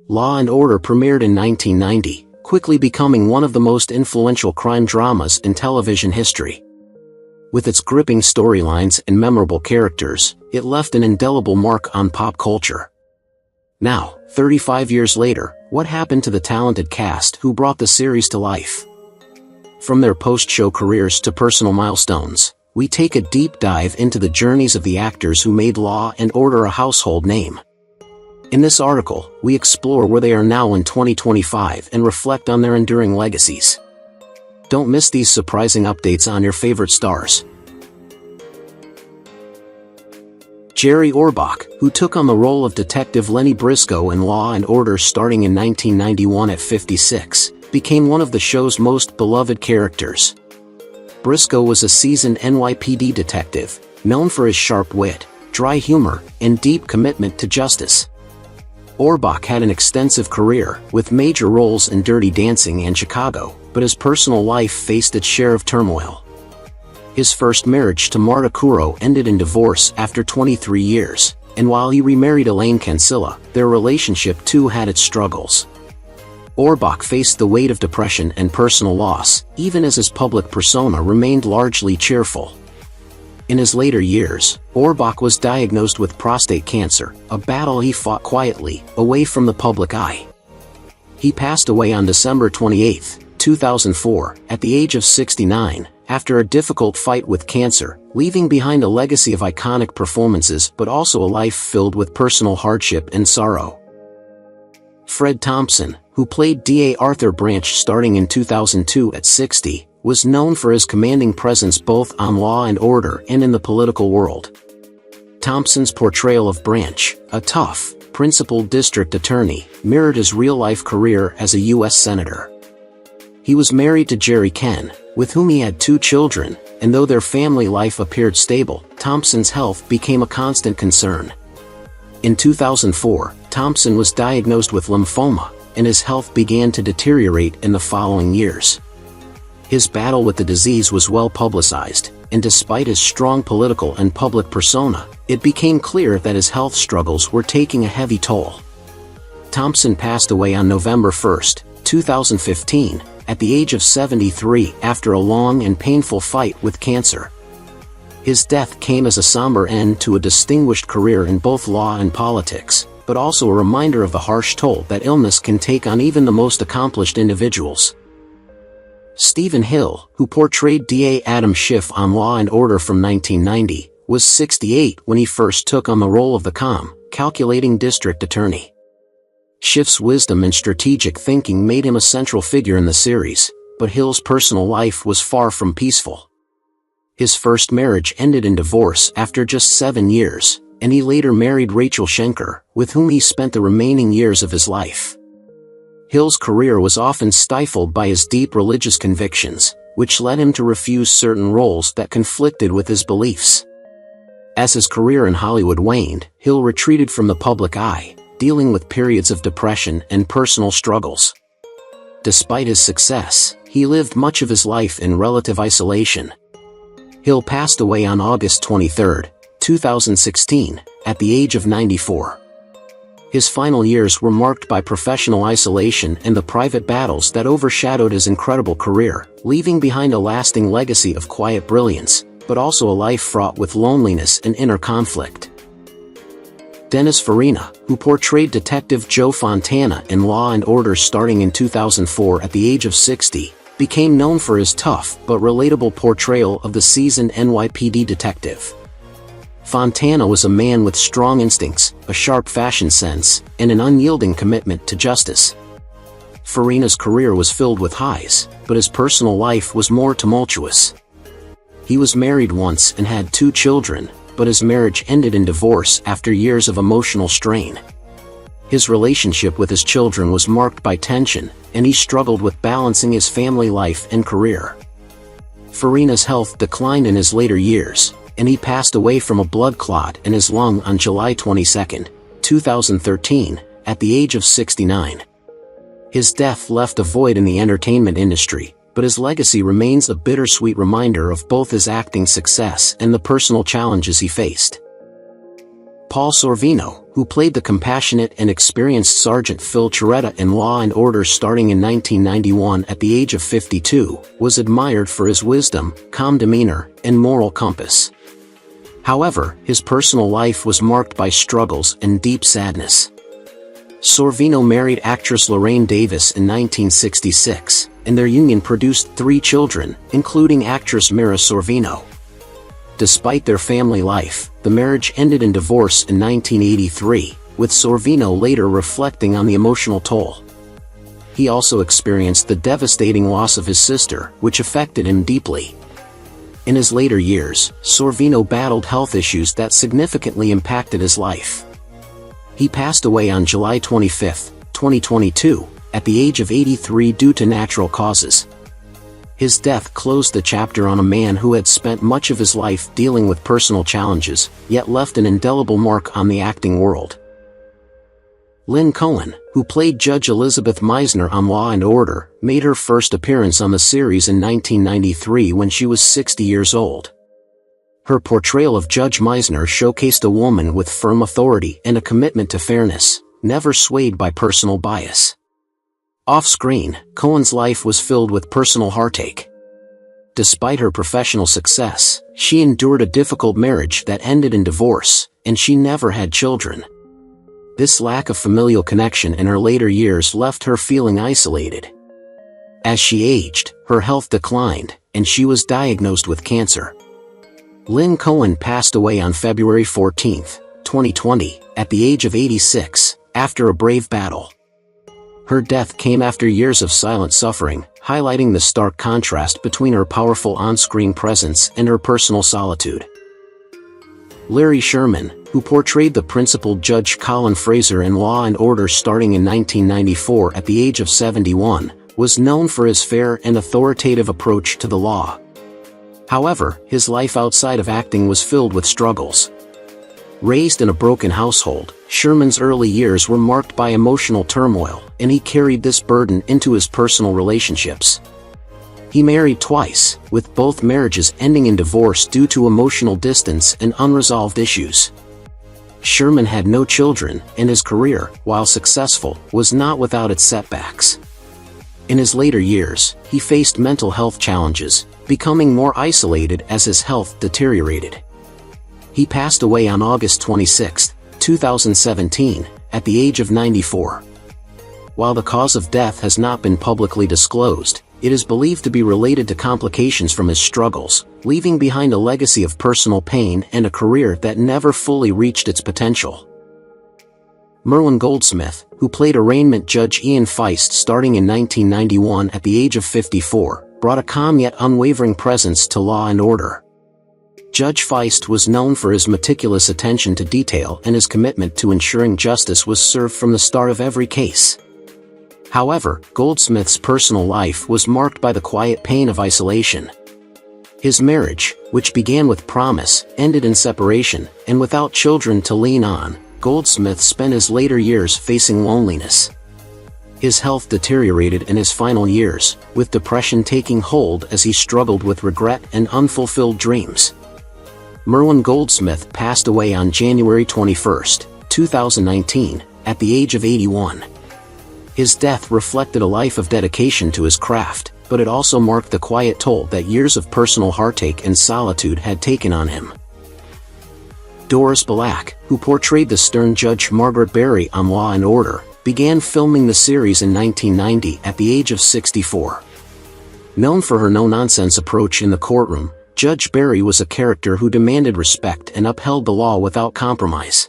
Law and Order premiered in 1990, quickly becoming one of the most influential crime dramas in television history. With its gripping storylines and memorable characters, it left an indelible mark on pop culture. Now, 35 years later, what happened to the talented cast who brought the series to life? From their post-show careers to personal milestones, we take a deep dive into the journeys of the actors who made Law and Order a household name. In this article, we explore where they are now in 2025 and reflect on their enduring legacies. Don't miss these surprising updates on your favorite stars. Jerry Orbach, who took on the role of Detective Lenny Briscoe in Law and Order starting in 1991 at 56, became one of the show's most beloved characters. Briscoe was a seasoned NYPD detective, known for his sharp wit, dry humor, and deep commitment to justice. Orbach had an extensive career, with major roles in Dirty Dancing and Chicago, but his personal life faced its share of turmoil. His first marriage to Marta Kuro ended in divorce after 23 years, and while he remarried Elaine Cancilla, their relationship too had its struggles. Orbach faced the weight of depression and personal loss, even as his public persona remained largely cheerful. In his later years, Orbach was diagnosed with prostate cancer, a battle he fought quietly, away from the public eye. He passed away on December 28, 2004, at the age of 69, after a difficult fight with cancer, leaving behind a legacy of iconic performances but also a life filled with personal hardship and sorrow. Fred Thompson, who played DA Arthur Branch starting in 2002 at 60, was known for his commanding presence both on Law and Order and in the political world. Thompson's portrayal of Branch, a tough, principled district attorney, mirrored his real-life career as a U.S. Senator. He was married to Jerry Ken, with whom he had 2 children, and though their family life appeared stable, Thompson's health became a constant concern. In 2004, Thompson was diagnosed with lymphoma, and his health began to deteriorate in the following years. His battle with the disease was well publicized, and despite his strong political and public persona, it became clear that his health struggles were taking a heavy toll. Thompson passed away on November 1, 2015, at the age of 73 after a long and painful fight with cancer. His death came as a somber end to a distinguished career in both law and politics, but also a reminder of the harsh toll that illness can take on even the most accomplished individuals. Stephen Hill, who portrayed DA Adam Schiff on Law and Order from 1990, was 68 when he first took on the role of the calm, calculating district attorney. Schiff's wisdom and strategic thinking made him a central figure in the series, but Hill's personal life was far from peaceful. His first marriage ended in divorce after just 7 years, and he later married Rachel Schenker, with whom he spent the remaining years of his life. Hill's career was often stifled by his deep religious convictions, which led him to refuse certain roles that conflicted with his beliefs. As his career in Hollywood waned, Hill retreated from the public eye, dealing with periods of depression and personal struggles. Despite his success, he lived much of his life in relative isolation. Hill passed away on August 23, 2016, at the age of 94. His final years were marked by professional isolation and the private battles that overshadowed his incredible career, leaving behind a lasting legacy of quiet brilliance, but also a life fraught with loneliness and inner conflict. Dennis Farina, who portrayed Detective Joe Fontana in Law and Order starting in 2004 at the age of 60, became known for his tough but relatable portrayal of the seasoned NYPD detective. Fontana was a man with strong instincts, a sharp fashion sense, and an unyielding commitment to justice. Farina's career was filled with highs, but his personal life was more tumultuous. He was married once and had 2 children, but his marriage ended in divorce after years of emotional strain. His relationship with his children was marked by tension, and he struggled with balancing his family life and career. Farina's health declined in his later years, and he passed away from a blood clot in his lung on July 22, 2013, at the age of 69. His death left a void in the entertainment industry, but his legacy remains a bittersweet reminder of both his acting success and the personal challenges he faced. Paul Sorvino, who played the compassionate and experienced Sergeant Phil Chiaretta in Law and Order starting in 1991 at the age of 52, was admired for his wisdom, calm demeanor, and moral compass. However, his personal life was marked by struggles and deep sadness. Sorvino married actress Lorraine Davis in 1966, and their union produced 3 children, including actress Mira Sorvino. Despite their family life, the marriage ended in divorce in 1983, with Sorvino later reflecting on the emotional toll. He also experienced the devastating loss of his sister, which affected him deeply. In his later years, Sorvino battled health issues that significantly impacted his life. He passed away on July 25, 2022, at the age of 83 due to natural causes. His death closed the chapter on a man who had spent much of his life dealing with personal challenges, yet left an indelible mark on the acting world. Lynn Cohen, who played Judge Elizabeth Meisner on Law and Order, made her first appearance on the series in 1993 when she was 60 years old. Her portrayal of Judge Meisner showcased a woman with firm authority and a commitment to fairness, never swayed by personal bias. Off-screen, Cohen's life was filled with personal heartache. Despite her professional success, she endured a difficult marriage that ended in divorce, and she never had children. This lack of familial connection in her later years left her feeling isolated. As she aged, her health declined, and she was diagnosed with cancer. Lynn Cohen passed away on February 14, 2020, at the age of 86, after a brave battle. Her death came after years of silent suffering, highlighting the stark contrast between her powerful on-screen presence and her personal solitude. Larry Sherman, who portrayed the principal Judge Colin Fraser in Law and Order starting in 1994 at the age of 71, was known for his fair and authoritative approach to the law. However, his life outside of acting was filled with struggles. Raised in a broken household, Sherman's early years were marked by emotional turmoil, and he carried this burden into his personal relationships. He married twice, with both marriages ending in divorce due to emotional distance and unresolved issues. Sherman had no children, and his career, while successful, was not without its setbacks. In his later years, he faced mental health challenges, becoming more isolated as his health deteriorated. He passed away on August 26, 2017, at the age of 94. While the cause of death has not been publicly disclosed, it is believed to be related to complications from his struggles, leaving behind a legacy of personal pain and a career that never fully reached its potential. Merlin Goldsmith, who played arraignment judge Ian Feist starting in 1991 at the age of 54, brought a calm yet unwavering presence to Law and Order. Judge Feist was known for his meticulous attention to detail and his commitment to ensuring justice was served from the start of every case. However, Goldsmith's personal life was marked by the quiet pain of isolation. His marriage, which began with promise, ended in separation, and without children to lean on, Goldsmith spent his later years facing loneliness. His health deteriorated in his final years, with depression taking hold as he struggled with regret and unfulfilled dreams. Merlin Goldsmith passed away on January 21, 2019, at the age of 81. His death reflected a life of dedication to his craft, but it also marked the quiet toll that years of personal heartache and solitude had taken on him. Doris Black, who portrayed the stern Judge Margaret Berry on Law and Order, began filming the series in 1990 at the age of 64. Known for her no-nonsense approach in the courtroom, Judge Berry was a character who demanded respect and upheld the law without compromise.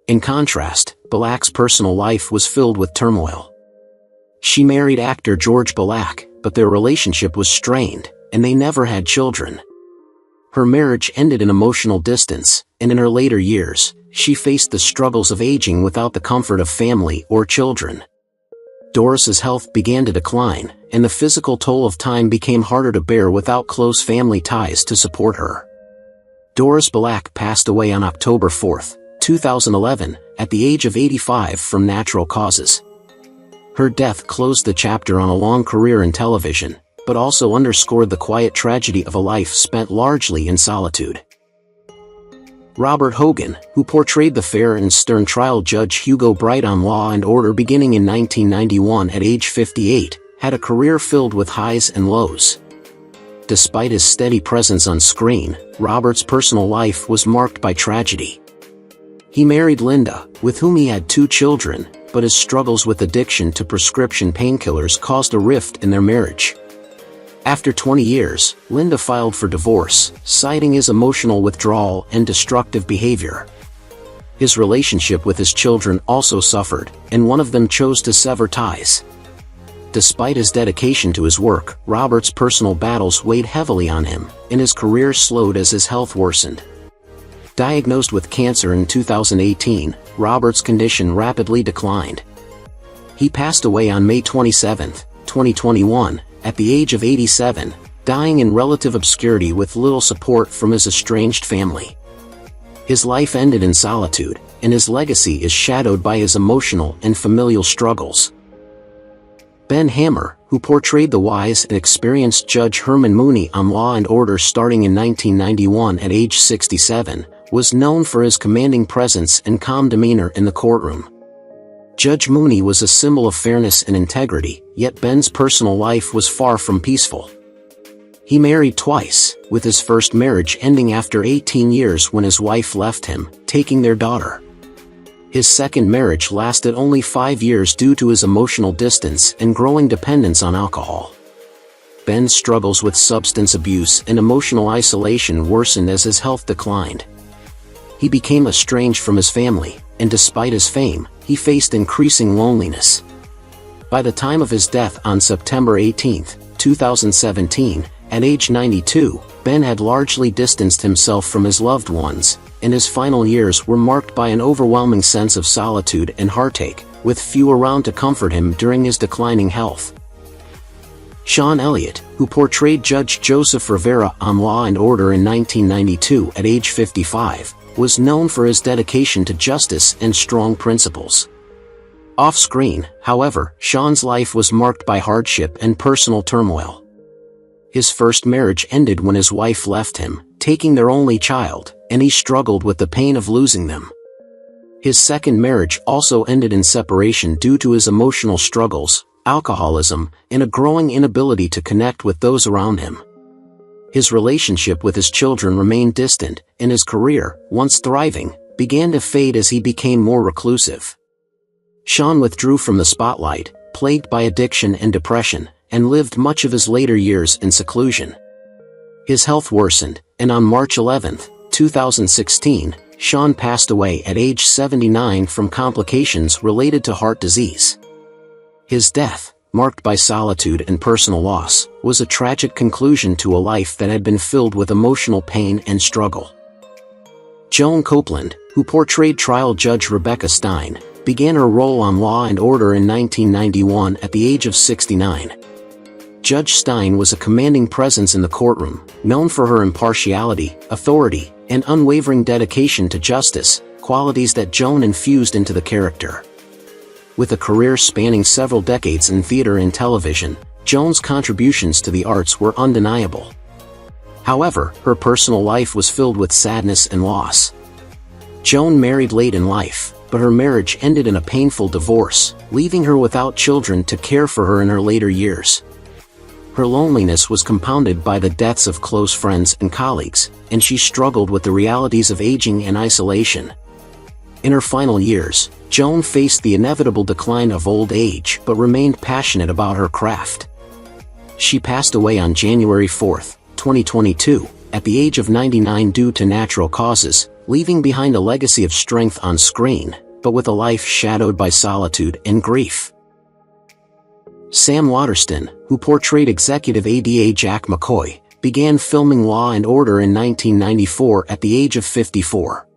In contrast, Black's personal life was filled with turmoil. She married actor George Black, but their relationship was strained, and they never had children. Her marriage ended in emotional distance, and in her later years, she faced the struggles of aging without the comfort of family or children. Doris's health began to decline, and the physical toll of time became harder to bear without close family ties to support her. Doris Black passed away on October 4, 2011, at the age of 85 from natural causes. Her death closed the chapter on a long career in television, but also underscored the quiet tragedy of a life spent largely in solitude. Robert Hogan, who portrayed the fair and stern trial judge Hugo Bright on Law and Order beginning in 1991 at age 58, had a career filled with highs and lows. Despite his steady presence on screen, Robert's personal life was marked by tragedy. He married Linda, with whom he had 2 children, but his struggles with addiction to prescription painkillers caused a rift in their marriage. After 20 years, Linda filed for divorce, citing his emotional withdrawal and destructive behavior. His relationship with his children also suffered, and one of them chose to sever ties. Despite his dedication to his work, Robert's personal battles weighed heavily on him, and his career slowed as his health worsened. Diagnosed with cancer in 2018, Robert's condition rapidly declined. He passed away on May 27, 2021, at the age of 87, dying in relative obscurity with little support from his estranged family. His life ended in solitude, and his legacy is shadowed by his emotional and familial struggles. Ben Hammer, who portrayed the wise and experienced Judge Herman Mooney on Law and Order starting in 1991 at age 67, was known for his commanding presence and calm demeanor in the courtroom. Judge Mooney was a symbol of fairness and integrity, yet Ben's personal life was far from peaceful. He married twice, with his first marriage ending after 18 years when his wife left him, taking their daughter. His second marriage lasted only 5 years due to his emotional distance and growing dependence on alcohol. Ben's struggles with substance abuse and emotional isolation worsened as his health declined. He became estranged from his family, and despite his fame, he faced increasing loneliness. By the time of his death on September 18, 2017, at age 92, Ben had largely distanced himself from his loved ones, and his final years were marked by an overwhelming sense of solitude and heartache, with few around to comfort him during his declining health. Sean Elliott, who portrayed Judge Joseph Rivera on Law and Order in 1992 at age 55, was known for his dedication to justice and strong principles. Off-screen, however, Sean's life was marked by hardship and personal turmoil. His first marriage ended when his wife left him, taking their only child, and he struggled with the pain of losing them. His second marriage also ended in separation due to his emotional struggles, alcoholism, and a growing inability to connect with those around him. His relationship with his children remained distant, and his career, once thriving, began to fade as he became more reclusive. Sean withdrew from the spotlight, plagued by addiction and depression, and lived much of his later years in seclusion. His health worsened, and on March 11, 2016, Sean passed away at age 79 from complications related to heart disease. His death, marked by solitude and personal loss, was a tragic conclusion to a life that had been filled with emotional pain and struggle. Joan Copeland, who portrayed trial judge Rebecca Stein, began her role on Law and Order in 1991 at the age of 69. Judge Stein was a commanding presence in the courtroom, known for her impartiality, authority, and unwavering dedication to justice, qualities that Joan infused into the character. With a career spanning several decades in theater and television, Joan's contributions to the arts were undeniable. However, her personal life was filled with sadness and loss. Joan married late in life, but her marriage ended in a painful divorce, leaving her without children to care for her in her later years. Her loneliness was compounded by the deaths of close friends and colleagues, and she struggled with the realities of aging and isolation. In her final years, Joan faced the inevitable decline of old age but remained passionate about her craft. She passed away on January 4, 2022, at the age of 99 due to natural causes, leaving behind a legacy of strength on screen, but with a life shadowed by solitude and grief. Sam Waterston, who portrayed Executive ADA Jack McCoy, began filming Law and Order in 1994 at the age of 54.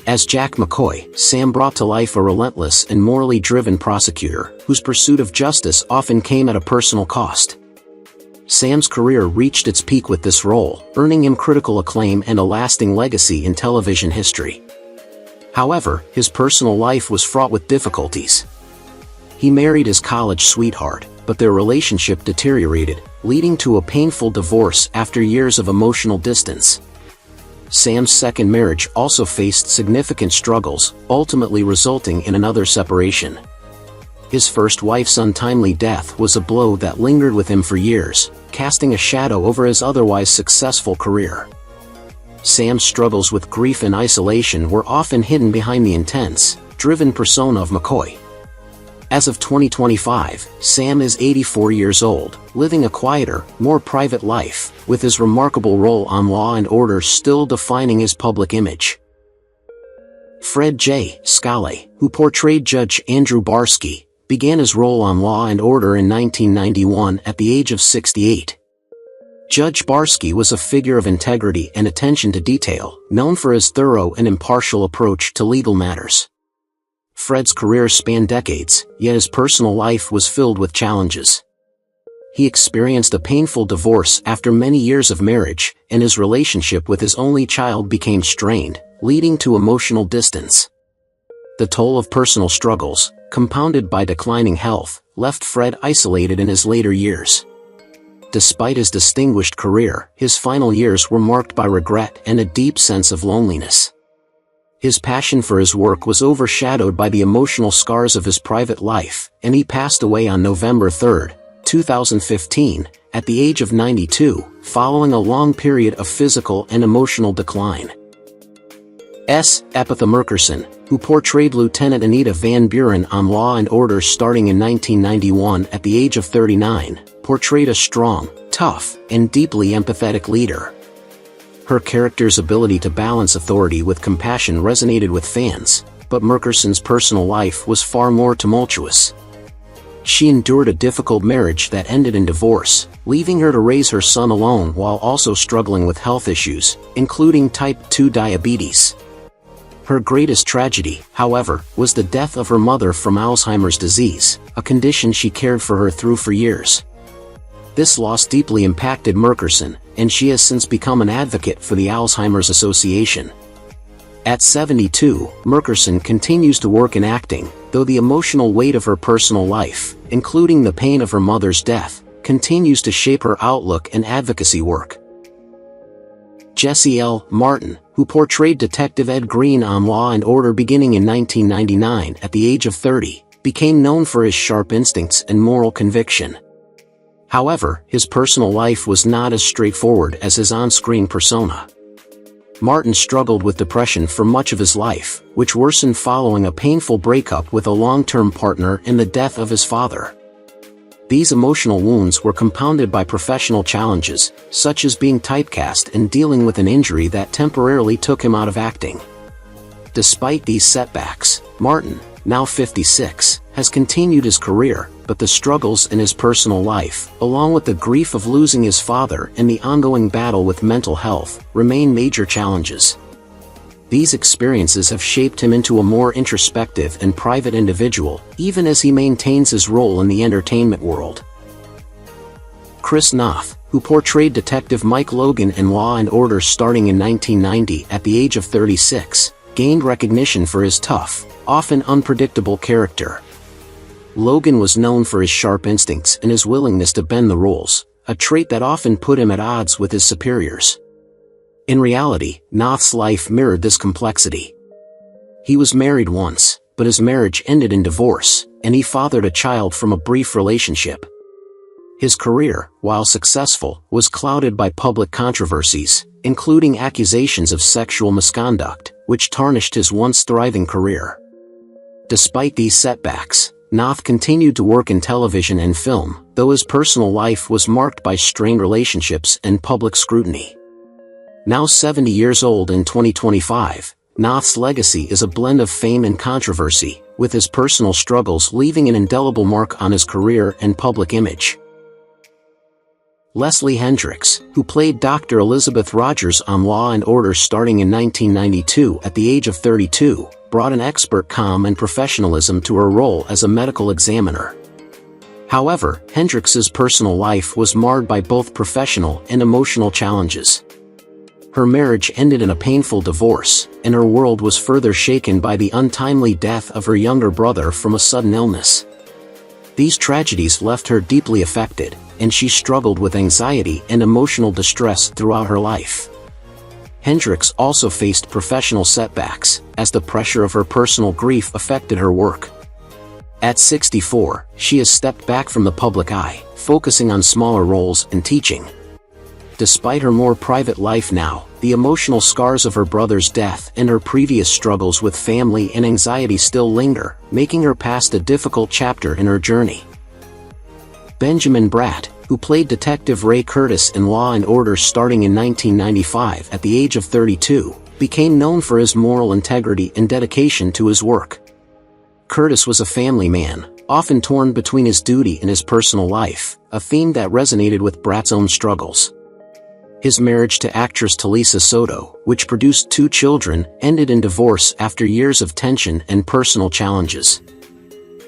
As Jack McCoy, Sam brought to life a relentless and morally driven prosecutor, whose pursuit of justice often came at a personal cost. Sam's career reached its peak with this role, earning him critical acclaim and a lasting legacy in television history. However, his personal life was fraught with difficulties. He married his college sweetheart, but their relationship deteriorated, leading to a painful divorce after years of emotional distance. Sam's second marriage also faced significant struggles, ultimately resulting in another separation. His first wife's untimely death was a blow that lingered with him for years, casting a shadow over his otherwise successful career. Sam's struggles with grief and isolation were often hidden behind the intense, driven persona of McCoy. As of 2025, Sam is 84 years old, living a quieter, more private life, with his remarkable role on Law & Order still defining his public image. Fred J. Scalle, who portrayed Judge Andrew Barsky, began his role on Law & Order in 1991 at the age of 68. Judge Barsky was a figure of integrity and attention to detail, known for his thorough and impartial approach to legal matters. Fred's career spanned decades, yet his personal life was filled with challenges. He experienced a painful divorce after many years of marriage, and his relationship with his only child became strained, leading to emotional distance. The toll of personal struggles, compounded by declining health, left Fred isolated in his later years. Despite his distinguished career, his final years were marked by regret and a deep sense of loneliness. His passion for his work was overshadowed by the emotional scars of his private life, and he passed away on November 3, 2015, at the age of 92, following a long period of physical and emotional decline. Epitha Merkerson, who portrayed Lieutenant Anita Van Buren on Law & Order starting in 1991 at the age of 39, portrayed a strong, tough, and deeply empathetic leader. Her character's ability to balance authority with compassion resonated with fans, but Merkerson's personal life was far more tumultuous. She endured a difficult marriage that ended in divorce, leaving her to raise her son alone while also struggling with health issues, including type 2 diabetes. Her greatest tragedy, however, was the death of her mother from Alzheimer's disease, a condition she cared for her through for years. This loss deeply impacted Merkerson, and she has since become an advocate for the Alzheimer's Association. At 72, Merkerson continues to work in acting, though the emotional weight of her personal life, including the pain of her mother's death, continues to shape her outlook and advocacy work. Jesse L. Martin, who portrayed Detective Ed Green on Law & Order beginning in 1999 at the age of 30, became known for his sharp instincts and moral conviction. However, his personal life was not as straightforward as his on-screen persona. Martin struggled with depression for much of his life, which worsened following a painful breakup with a long-term partner and the death of his father. These emotional wounds were compounded by professional challenges, such as being typecast and dealing with an injury that temporarily took him out of acting. Despite these setbacks, Martin, now 56, has continued his career, but the struggles in his personal life, along with the grief of losing his father and the ongoing battle with mental health, remain major challenges. These experiences have shaped him into a more introspective and private individual, even as he maintains his role in the entertainment world. Chris Noth, who portrayed Detective Mike Logan in Law & Order starting in 1990 at the age of 36, gained recognition for his tough, often unpredictable character. Logan was known for his sharp instincts and his willingness to bend the rules, a trait that often put him at odds with his superiors. In reality, Noth's life mirrored this complexity. He was married once, but his marriage ended in divorce, and he fathered a child from a brief relationship. His career, while successful, was clouded by public controversies, including accusations of sexual misconduct, which tarnished his once thriving career. Despite these setbacks, Noth continued to work in television and film, though his personal life was marked by strained relationships and public scrutiny. Now 70 years old in 2025, Noth's legacy is a blend of fame and controversy, with his personal struggles leaving an indelible mark on his career and public image. Leslie Hendricks, who played Dr. Elizabeth Rogers on Law & Order starting in 1992 at the age of 32, brought an expert calm and professionalism to her role as a medical examiner. However, Hendricks's personal life was marred by both professional and emotional challenges. Her marriage ended in a painful divorce, and her world was further shaken by the untimely death of her younger brother from a sudden illness. These tragedies left her deeply affected, and she struggled with anxiety and emotional distress throughout her life. Hendricks also faced professional setbacks, as the pressure of her personal grief affected her work. At 64, she has stepped back from the public eye, focusing on smaller roles and teaching. Despite her more private life now, the emotional scars of her brother's death and her previous struggles with family and anxiety still linger, making her past a difficult chapter in her journey. Benjamin Bratt, who played Detective Ray Curtis in Law & Order starting in 1995 at the age of 32, became known for his moral integrity and dedication to his work. Curtis was a family man, often torn between his duty and his personal life, a theme that resonated with Bratt's own struggles. His marriage to actress Talisa Soto, which produced 2 children, ended in divorce after years of tension and personal challenges.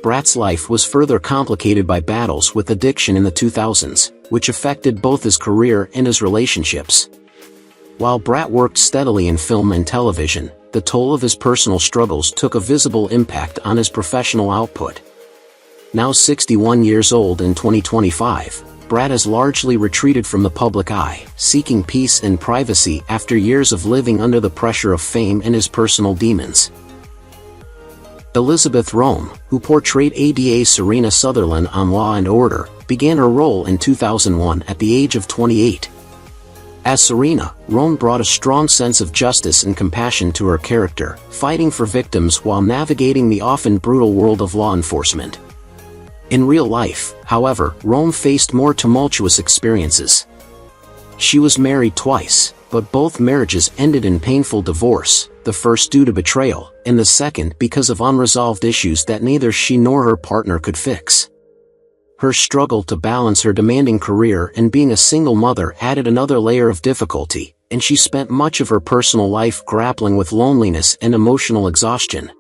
Bratt's life was further complicated by battles with addiction in the 2000s, which affected both his career and his relationships. While Bratt worked steadily in film and television, the toll of his personal struggles took a visible impact on his professional output. Now 61 years old in 2025, Bratt has largely retreated from the public eye, seeking peace and privacy after years of living under the pressure of fame and his personal demons. Elizabeth Rome, who portrayed ADA Serena Sutherland on Law & Order, began her role in 2001 at the age of 28. As Serena, Rome brought a strong sense of justice and compassion to her character, fighting for victims while navigating the often brutal world of law enforcement. In real life, however, Rome faced more tumultuous experiences. She was married twice, but both marriages ended in painful divorce, the first due to betrayal, and the second because of unresolved issues that neither she nor her partner could fix. Her struggle to balance her demanding career and being a single mother added another layer of difficulty, and she spent much of her personal life grappling with loneliness and emotional exhaustion.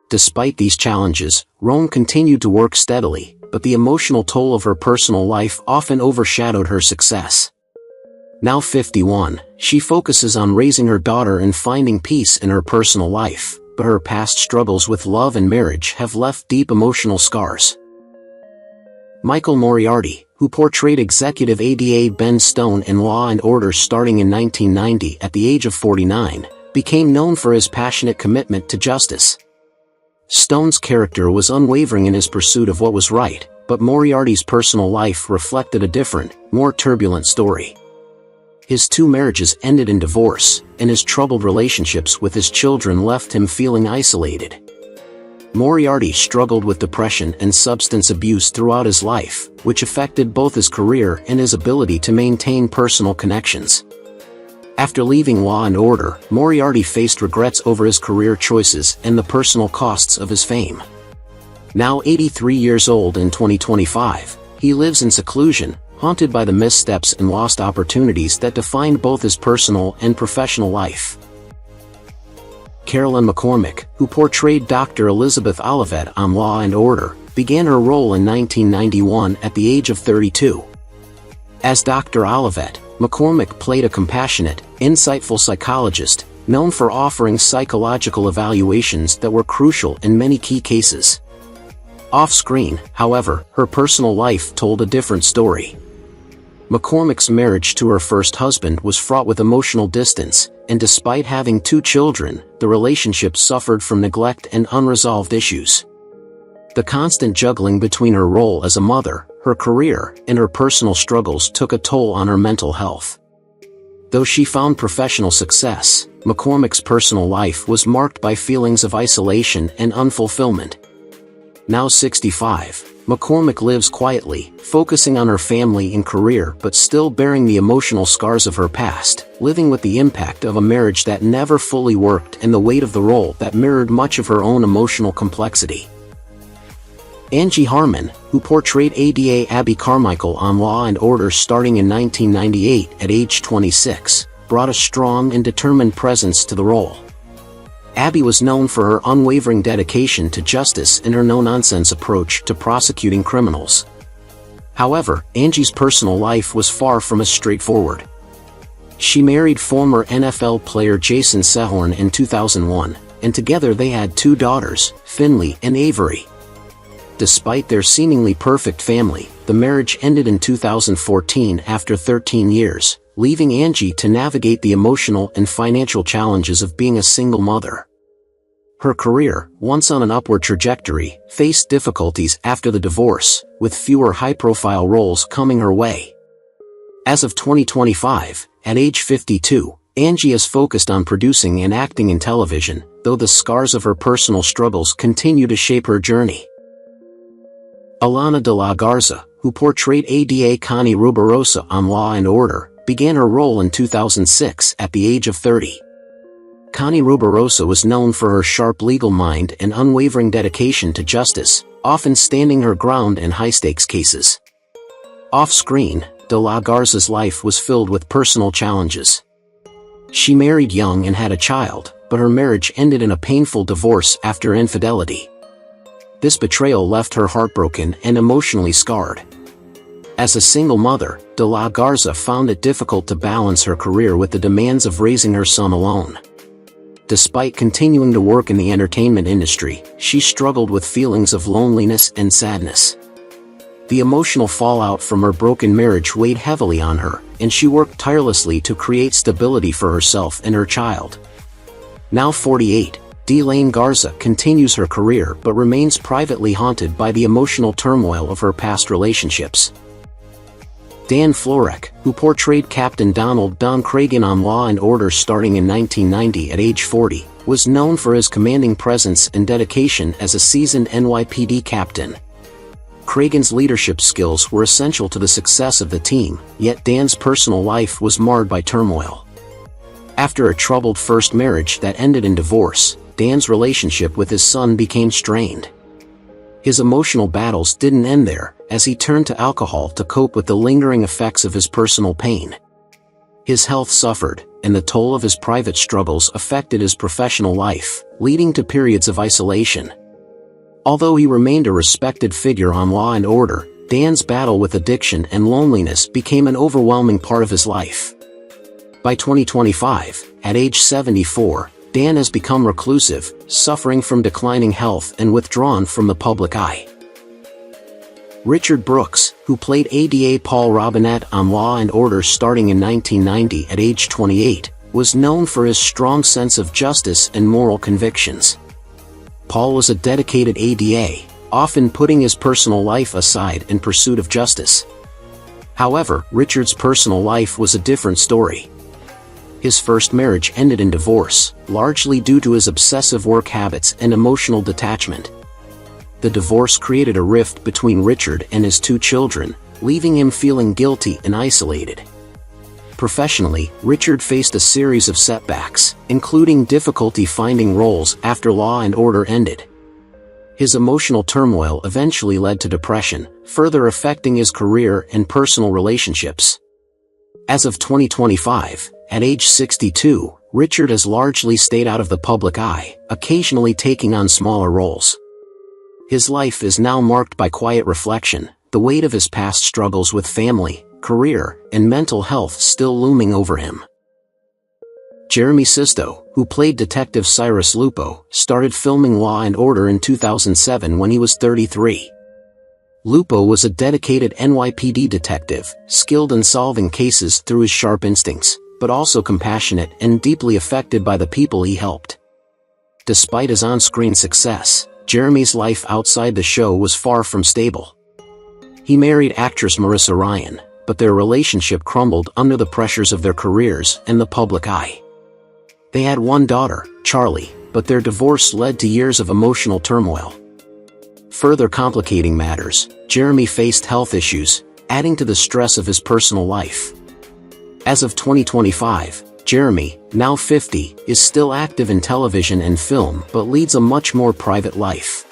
Despite these challenges, Rome continued to work steadily, but the emotional toll of her personal life often overshadowed her success. Now 51, she focuses on raising her daughter and finding peace in her personal life, but her past struggles with love and marriage have left deep emotional scars. Michael Moriarty, who portrayed Executive ADA Ben Stone in Law & Order starting in 1990 at the age of 49, became known for his passionate commitment to justice. Stone's character was unwavering in his pursuit of what was right, but Moriarty's personal life reflected a different, more turbulent story. His 2 marriages ended in divorce, and his troubled relationships with his children left him feeling isolated. Moriarty struggled with depression and substance abuse throughout his life, which affected both his career and his ability to maintain personal connections. After leaving Law & Order, Moriarty faced regrets over his career choices and the personal costs of his fame. Now 83 years old in 2025, he lives in seclusion, haunted by the missteps and lost opportunities that defined both his personal and professional life. Carolyn McCormick, who portrayed Dr. Elizabeth Olivet on Law & Order, began her role in 1991 at the age of 32. As Dr. Olivet, McCormick played a compassionate, insightful psychologist, known for offering psychological evaluations that were crucial in many key cases. Off-screen, however, her personal life told a different story. McCormick's marriage to her first husband was fraught with emotional distance, and despite having 2 children, the relationship suffered from neglect and unresolved issues. The constant juggling between her role as a mother, her career, and her personal struggles took a toll on her mental health. Though she found professional success, McCormick's personal life was marked by feelings of isolation and unfulfillment. Now 65, McCormick lives quietly, focusing on her family and career but still bearing the emotional scars of her past, living with the impact of a marriage that never fully worked and the weight of the role that mirrored much of her own emotional complexity. Angie Harmon, who portrayed ADA Abby Carmichael on Law & Order starting in 1998 at age 26, brought a strong and determined presence to the role. Abby was known for her unwavering dedication to justice and her no-nonsense approach to prosecuting criminals. However, Angie's personal life was far from as straightforward. She married former NFL player Jason Sehorn in 2001, and together they had 2 daughters, Finley and Avery. Despite their seemingly perfect family, the marriage ended in 2014 after 13 years, leaving Angie to navigate the emotional and financial challenges of being a single mother. Her career, once on an upward trajectory, faced difficulties after the divorce, with fewer high-profile roles coming her way. As of 2025, at age 52, Angie is focused on producing and acting in television, though the scars of her personal struggles continue to shape her journey. Ilana de la Garza, who portrayed Ada Connie Rubirosa on Law & Order, began her role in 2006 at the age of 30. Connie Rubirosa was known for her sharp legal mind and unwavering dedication to justice, often standing her ground in high-stakes cases. Off-screen, de la Garza's life was filled with personal challenges. She married young and had a child, but her marriage ended in a painful divorce after infidelity. This betrayal left her heartbroken and emotionally scarred. As a single mother, de la Garza found it difficult to balance her career with the demands of raising her son alone. Despite continuing to work in the entertainment industry, she struggled with feelings of loneliness and sadness. The emotional fallout from her broken marriage weighed heavily on her, and she worked tirelessly to create stability for herself and her child. Now 48, Delaine Garza continues her career but remains privately haunted by the emotional turmoil of her past relationships. Dan Florek, who portrayed Captain Donald Don Cragen on Law & Order starting in 1990 at age 40, was known for his commanding presence and dedication as a seasoned NYPD captain. Cragen's leadership skills were essential to the success of the team, yet Dan's personal life was marred by turmoil. After a troubled first marriage that ended in divorce, Dan's relationship with his son became strained. His emotional battles didn't end there, as he turned to alcohol to cope with the lingering effects of his personal pain. His health suffered, and the toll of his private struggles affected his professional life, leading to periods of isolation. Although he remained a respected figure on Law & Order, Dan's battle with addiction and loneliness became an overwhelming part of his life. By 2025, at age 74, Dan has become reclusive, suffering from declining health and withdrawn from the public eye. Richard Brooks, who played ADA Paul Robinette on Law & Order starting in 1990 at age 28, was known for his strong sense of justice and moral convictions. Paul was a dedicated ADA, often putting his personal life aside in pursuit of justice. However, Richard's personal life was a different story. His first marriage ended in divorce, largely due to his obsessive work habits and emotional detachment. The divorce created a rift between Richard and his two children, leaving him feeling guilty and isolated. Professionally, Richard faced a series of setbacks, including difficulty finding roles after Law & Order ended. His emotional turmoil eventually led to depression, further affecting his career and personal relationships. As of 2025, at age 62, Richard has largely stayed out of the public eye, occasionally taking on smaller roles. His life is now marked by quiet reflection, the weight of his past struggles with family, career, and mental health still looming over him. Jeremy Sisto, who played Detective Cyrus Lupo, started filming Law & Order in 2007 when he was 33. Lupo was a dedicated NYPD detective, skilled in solving cases through his sharp instincts, but also compassionate and deeply affected by the people he helped. Despite his on-screen success, Jeremy's life outside the show was far from stable. He married actress Marissa Ryan, but their relationship crumbled under the pressures of their careers and the public eye. They had one daughter, Charlie, but their divorce led to years of emotional turmoil. Further complicating matters, Jeremy faced health issues, adding to the stress of his personal life. As of 2025, Jeremy, now 50, is still active in television and film but leads a much more private life.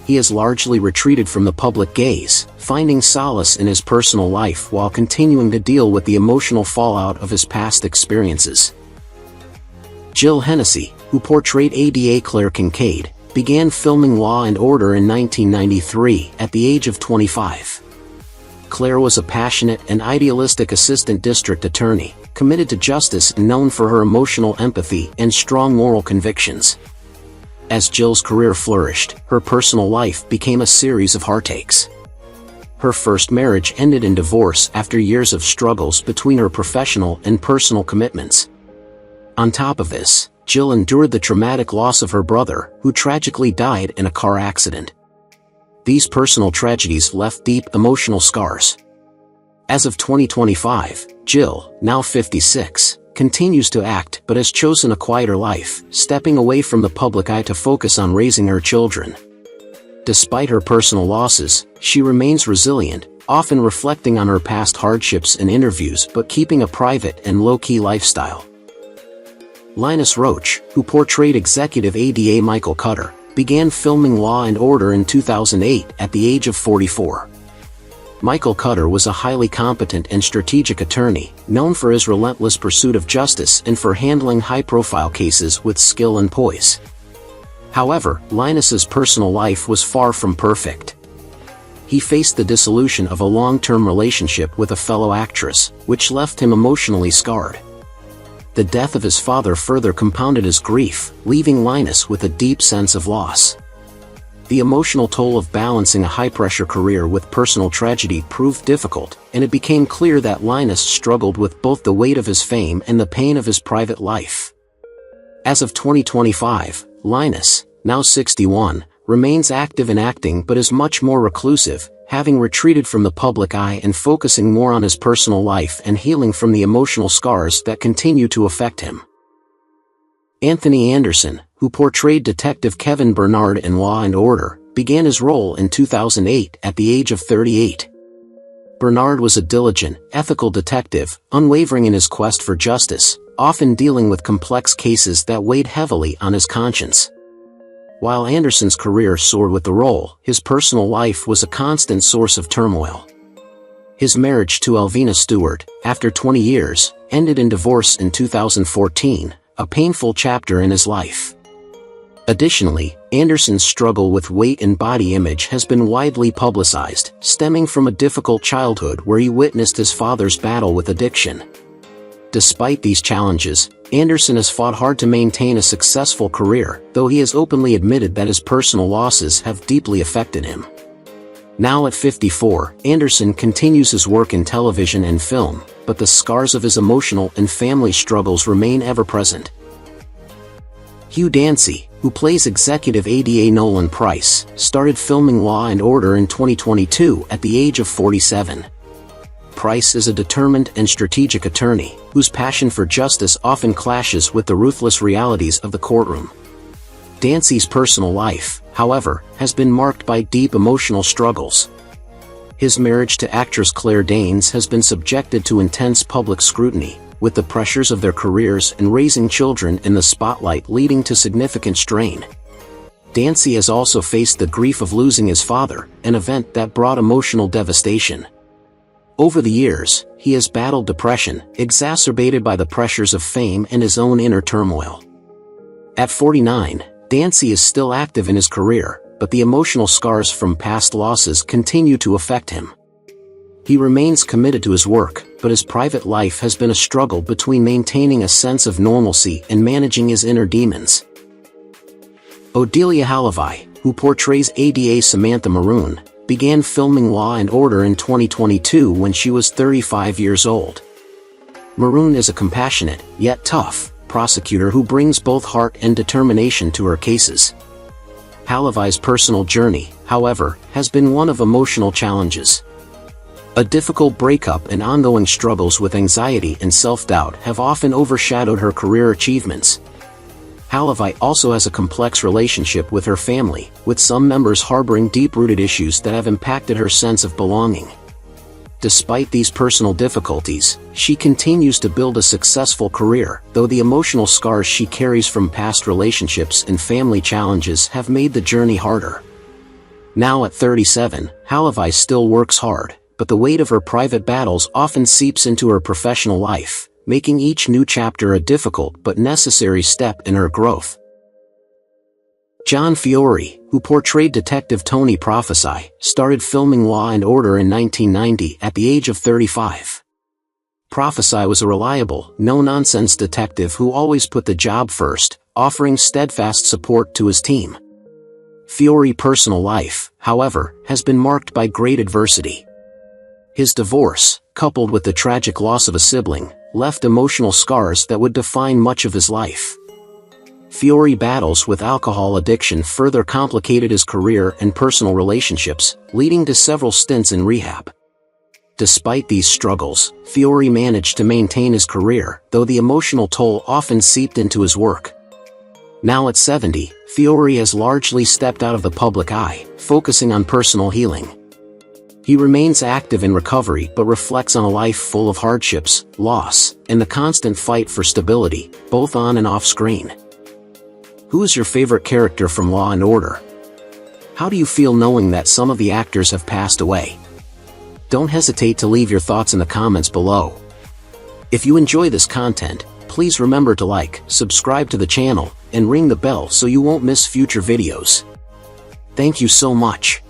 He has largely retreated from the public gaze, finding solace in his personal life while continuing to deal with the emotional fallout of his past experiences. Jill Hennessy, who portrayed ADA Claire Kincaid, began filming Law & Order in 1993 at the age of 25. Claire was a passionate and idealistic assistant district attorney, committed to justice and known for her emotional empathy and strong moral convictions. As Jill's career flourished, her personal life became a series of heartaches. Her first marriage ended in divorce after years of struggles between her professional and personal commitments. On top of this, Jill endured the traumatic loss of her brother, who tragically died in a car accident. These personal tragedies left deep emotional scars. As of 2025, Jill, now 56, continues to act but has chosen a quieter life, stepping away from the public eye to focus on raising her children. Despite her personal losses, she remains resilient, often reflecting on her past hardships in interviews but keeping a private and low-key lifestyle. Linus Roach, who portrayed Executive ADA Michael Cutter, began filming Law & Order in 2008 at the age of 44. Michael Cutter was a highly competent and strategic attorney, known for his relentless pursuit of justice and for handling high-profile cases with skill and poise. However, Linus's personal life was far from perfect. He faced the dissolution of a long-term relationship with a fellow actress, which left him emotionally scarred. The death of his father further compounded his grief, leaving Linus with a deep sense of loss. The emotional toll of balancing a high-pressure career with personal tragedy proved difficult, and it became clear that Linus struggled with both the weight of his fame and the pain of his private life. As of 2025, Linus, now 61, remains active in acting but is much more reclusive, having retreated from the public eye and focusing more on his personal life and healing from the emotional scars that continue to affect him. Anthony Anderson, who portrayed Detective Kevin Bernard in Law & Order, began his role in 2008 at the age of 38. Bernard was a diligent, ethical detective, unwavering in his quest for justice, often dealing with complex cases that weighed heavily on his conscience. While Anderson's career soared with the role, his personal life was a constant source of turmoil. His marriage to Elvina Stewart, after 20 years, ended in divorce in 2014, a painful chapter in his life. Additionally, Anderson's struggle with weight and body image has been widely publicized, stemming from a difficult childhood where he witnessed his father's battle with addiction. Despite these challenges, Anderson has fought hard to maintain a successful career, though he has openly admitted that his personal losses have deeply affected him. Now at 54, Anderson continues his work in television and film, but the scars of his emotional and family struggles remain ever present. Hugh Dancy, who plays Executive ADA Nolan Price, started filming Law & Order in 2022 at the age of 47. Price is a determined and strategic attorney, whose passion for justice often clashes with the ruthless realities of the courtroom. Dancy's personal life, however, has been marked by deep emotional struggles. His marriage to actress Claire Danes has been subjected to intense public scrutiny, with the pressures of their careers and raising children in the spotlight leading to significant strain. Dancy has also faced the grief of losing his father, an event that brought emotional devastation. Over the years, he has battled depression, exacerbated by the pressures of fame and his own inner turmoil. At 49, Dancy is still active in his career, but the emotional scars from past losses continue to affect him. He remains committed to his work, but his private life has been a struggle between maintaining a sense of normalcy and managing his inner demons. Odelia Halavai, who portrays ADA Samantha Maroon, began filming Law & Order in 2022 when she was 35 years old. Maroon is a compassionate, yet tough, prosecutor who brings both heart and determination to her cases. Halavai's personal journey, however, has been one of emotional challenges. A difficult breakup and ongoing struggles with anxiety and self-doubt have often overshadowed her career achievements. Halavai also has a complex relationship with her family, with some members harboring deep-rooted issues that have impacted her sense of belonging. Despite these personal difficulties, she continues to build a successful career, though the emotional scars she carries from past relationships and family challenges have made the journey harder. Now at 37, Halavai still works hard, but the weight of her private battles often seeps into her professional life, making each new chapter a difficult but necessary step in her growth. John Fiore, who portrayed Detective Tony Prophesy, started filming Law & Order in 1990 at the age of 35. Prophesy was a reliable, no-nonsense detective who always put the job first, offering steadfast support to his team. Fiore's personal life, however, has been marked by great adversity. His divorce, coupled with the tragic loss of a sibling, left emotional scars that would define much of his life. Fiore's battles with alcohol addiction further complicated his career and personal relationships, leading to several stints in rehab. Despite these struggles, Fiore managed to maintain his career, though the emotional toll often seeped into his work. Now at 70, Fiore has largely stepped out of the public eye, focusing on personal healing. He remains active in recovery but reflects on a life full of hardships, loss, and the constant fight for stability, both on and off screen. Who is your favorite character from Law & Order? How do you feel knowing that some of the actors have passed away? Don't hesitate to leave your thoughts in the comments below. If you enjoy this content, please remember to like, subscribe to the channel, and ring the bell so you won't miss future videos. Thank you so much.